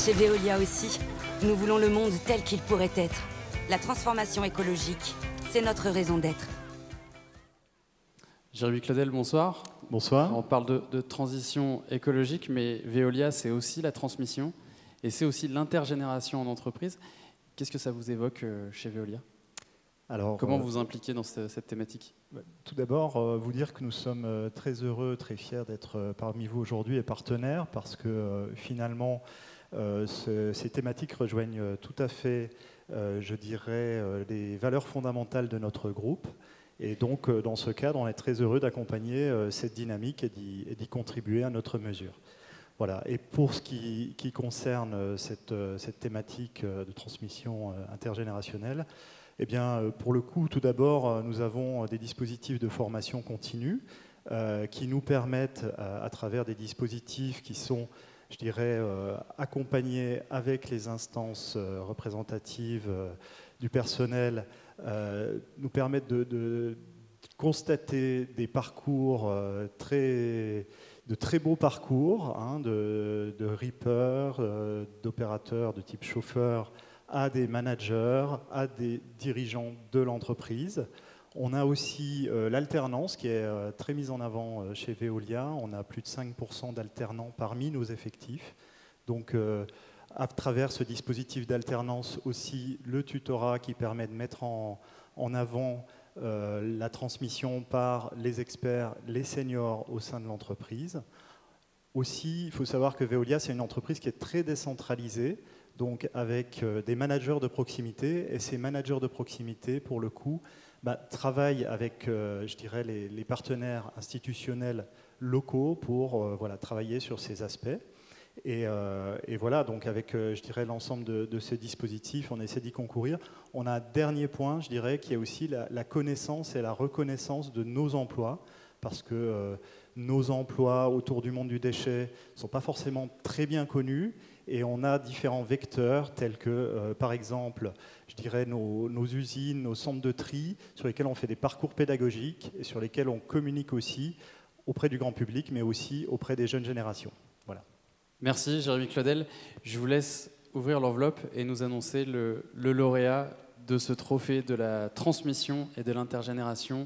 Chez Veolia aussi, nous voulons le monde tel qu'il pourrait être. La transformation écologique, c'est notre raison d'être. Jérémy Claudel, bonsoir. Bonsoir. On parle de transition écologique, mais Veolia, c'est aussi la transmission et c'est aussi l'intergénération en entreprise. Qu'est-ce que ça vous évoque chez Veolia ? Alors, comment vous vous impliquez dans cette thématique ? Tout d'abord, vous dire que nous sommes très heureux, très fiers d'être parmi vous aujourd'hui et partenaires, parce que finalement, ces thématiques rejoignent tout à fait, je dirais, les valeurs fondamentales de notre groupe. Et donc, dans ce cadre, on est très heureux d'accompagner cette dynamique et d'y contribuer à notre mesure. Voilà. Et pour ce qui concerne cette thématique de transmission intergénérationnelle, eh bien, pour le coup, tout d'abord, nous avons des dispositifs de formation continue qui nous permettent, à travers des dispositifs qui sont, je dirais, accompagnés avec les instances représentatives du personnel, nous permettent de constater des parcours de très beaux parcours, hein, de reapers, d'opérateurs de type chauffeur, à des managers, à des dirigeants de l'entreprise. On a aussi l'alternance qui est très mise en avant chez Veolia. On a plus de 5% d'alternants parmi nos effectifs. Donc, à travers ce dispositif d'alternance aussi, le tutorat qui permet de mettre en avant la transmission par les experts, les seniors au sein de l'entreprise. Aussi, il faut savoir que Veolia, c'est une entreprise qui est très décentralisée, donc avec des managers de proximité, et ces managers de proximité, pour le coup, travaillent avec, je dirais, les partenaires institutionnels locaux pour voilà, travailler sur ces aspects. Et voilà, donc avec, je dirais, l'ensemble de ces dispositifs, on essaie d'y concourir. On a un dernier point, je dirais, qui est aussi la connaissance et la reconnaissance de nos emplois, parce que nos emplois autour du monde du déchet ne sont pas forcément très bien connus, et on a différents vecteurs tels que, par exemple, je dirais nos usines, nos centres de tri, sur lesquels on fait des parcours pédagogiques et sur lesquels on communique aussi auprès du grand public, mais aussi auprès des jeunes générations. Voilà. Merci Jérémy Claudel. Je vous laisse ouvrir l'enveloppe et nous annoncer le lauréat de ce trophée de la transmission et de l'intergénération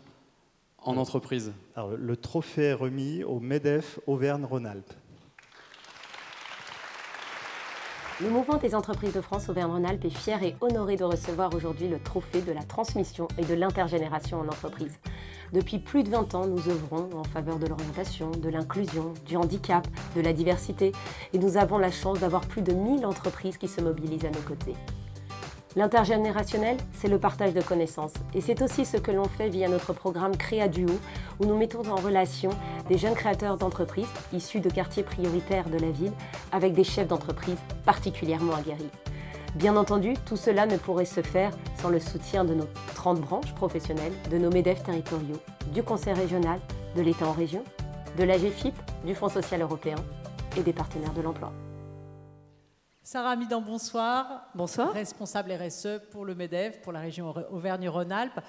en entreprise. Alors, le trophée est remis au MEDEF Auvergne-Rhône-Alpes. Le mouvement des entreprises de France Auvergne-Rhône-Alpes est fier et honoré de recevoir aujourd'hui le trophée de la transmission et de l'intergénération en entreprise. Depuis plus de 20 ans, nous œuvrons en faveur de l'orientation, de l'inclusion, du handicap, de la diversité, et nous avons la chance d'avoir plus de 1000 entreprises qui se mobilisent à nos côtés. L'intergénérationnel, c'est le partage de connaissances, et c'est aussi ce que l'on fait via notre programme Créaduo, où nous mettons en relation des jeunes créateurs d'entreprises issus de quartiers prioritaires de la ville avec des chefs d'entreprise particulièrement aguerris. Bien entendu, tout cela ne pourrait se faire sans le soutien de nos 30 branches professionnelles, de nos MEDEF territoriaux, du Conseil régional, de l'État en région, de l'AGFIP, du Fonds social européen et des partenaires de l'emploi. Sarah Amidan, bonsoir. Bonsoir. Responsable RSE pour le MEDEF, pour la région Auvergne-Rhône-Alpes.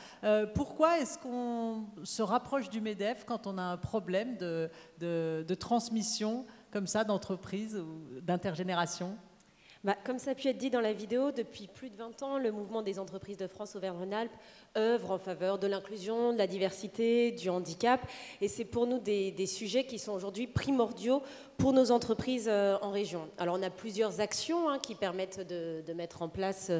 Pourquoi est-ce qu'on se rapproche du MEDEF quand on a un problème de transmission comme ça d'entreprise ou d'intergénération ? Comme ça a pu être dit dans la vidéo, depuis plus de 20 ans, le mouvement des entreprises de France Auvergne-Rhône-Alpes œuvre en faveur de l'inclusion, de la diversité, du handicap. Et c'est pour nous des sujets qui sont aujourd'hui primordiaux pour nos entreprises en région. Alors on a plusieurs actions qui permettent de mettre en place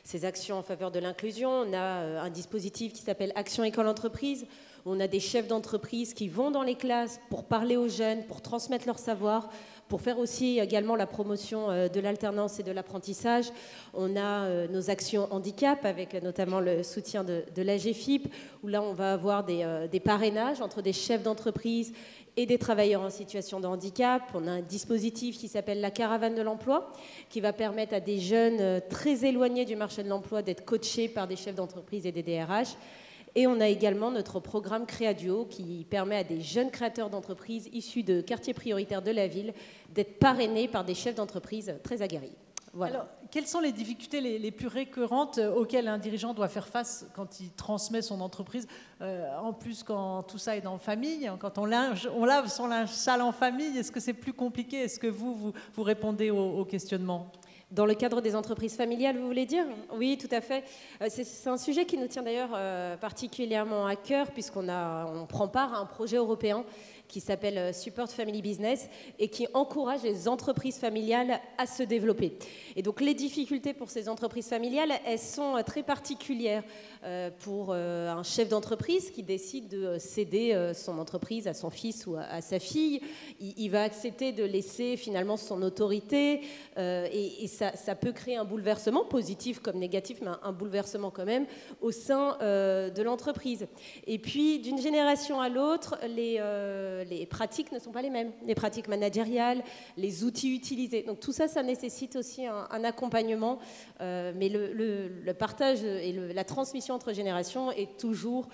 ces actions en faveur de l'inclusion. On a un dispositif qui s'appelle Action École Entreprise. On a des chefs d'entreprise qui vont dans les classes pour parler aux jeunes, pour transmettre leur savoir, pour faire aussi également la promotion de l'alternance et de l'apprentissage. On a nos actions handicap avec notamment le soutien de l'AGFIP, où là on va avoir des parrainages entre des chefs d'entreprise et des travailleurs en situation de handicap. On a un dispositif qui s'appelle la caravane de l'emploi, qui va permettre à des jeunes très éloignés du marché de l'emploi d'être coachés par des chefs d'entreprise et des DRH. Et on a également notre programme Créaduo qui permet à des jeunes créateurs d'entreprises issus de quartiers prioritaires de la ville d'être parrainés par des chefs d'entreprise très aguerris. Voilà. Alors, quelles sont les difficultés les plus récurrentes auxquelles un dirigeant doit faire face quand il transmet son entreprise, en plus quand tout ça est dans la famille, quand on lave son linge sale en famille, est-ce que c'est plus compliqué? Est-ce que vous répondez aux questionnements? Dans le cadre des entreprises familiales, vous voulez dire? Oui, tout à fait. C'est un sujet qui nous tient d'ailleurs particulièrement à cœur, puisqu'on prend part à un projet européen qui s'appelle Support Family Business et qui encourage les entreprises familiales à se développer. Et donc les difficultés pour ces entreprises familiales, elles sont très particulières pour un chef d'entreprise qui décide de céder son entreprise à son fils ou à sa fille. Il va accepter de laisser finalement son autorité et ça peut créer un bouleversement, positif comme négatif, mais un bouleversement quand même au sein de l'entreprise. Et puis d'une génération à l'autre, les pratiques ne sont pas les mêmes, les pratiques managériales, les outils utilisés. Donc tout ça, ça nécessite aussi un accompagnement, mais le partage et la transmission entre générations est toujours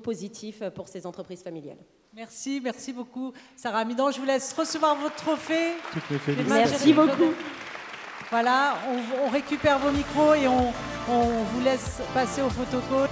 positif pour ces entreprises familiales. Merci beaucoup Sarah Amidon. Je vous laisse recevoir votre trophée. Merci beaucoup. Voilà, on récupère vos micros et on vous laisse passer au photocall.